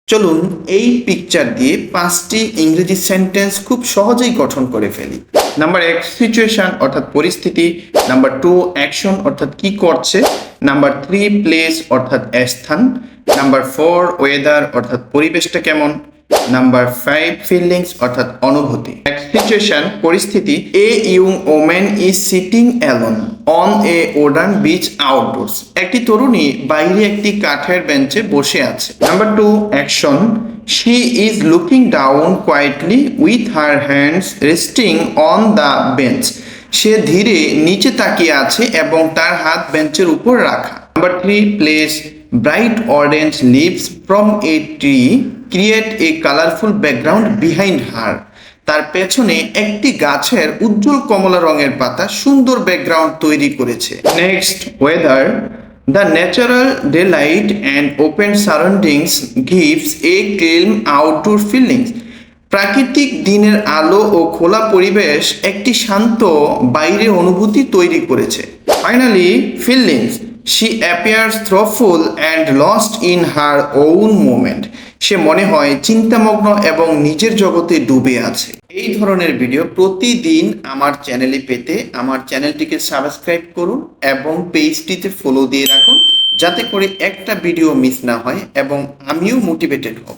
চলুন এই পিকচার দিয়ে 5টি ইংরেজি সেন্টেন্স খুব সহজেই গঠন করে ফেলি। নাম্বার 1 সিচুয়েশন অর্থাৎ পরিস্থিতি, নাম্বার 2 অ্যাকশন অর্থাৎ কি করছে, নাম্বার 3 প্লেস অর্থাৎ স্থান, নাম্বার 4 ওয়েদার অর্থাৎ পরিবেশটা কেমন, নাম্বার 5 ফিলিংস অর্থাৎ অনুভূতি। সিচুয়েশন পরিস্থিতি, a young woman is sitting alone on a wooden beach outdoors. একটি তরুণী বাইরে একটি কাঠের বেঞ্চে বসে আছে। Number 2 action, she is looking down quietly with her hands resting on the bench. সে ধীরে নিচে তাকিয়ে আছে এবং তার হাত বেঞ্চের উপর রাখা। Number 3 place, bright orange leaves from a tree create a colourful background behind her. তার পেছনে একটি গাছের উজ্জ্বল কমলা রঙের পাতা সুন্দর ব্যাকগ্রাউন্ড তৈরি করেছে। Next weather, the natural daylight and open surroundings gives a calm outdoor feelings. প্রাকৃতিক দিনের আলো ও খোলা পরিবেশ একটি শান্ত বাইরে অনুভূতি তৈরি করেছে। Finally feelings, she appears thoughtful and lost in her own moment. সে মনে হয় চিন্তামগ্ন এবং নিজের জগতে ডুবে আছে। এই ধরনের ভিডিও প্রতিদিন আমার চ্যানেলে পেতে আমার চ্যানেলটিকে সাবস্ক্রাইব করুন এবং পেজটিতে ফলো দিয়ে রাখুন, যাতে করে একটা ভিডিও মিস না হয় এবং আমিও মোটিভেটেড হব।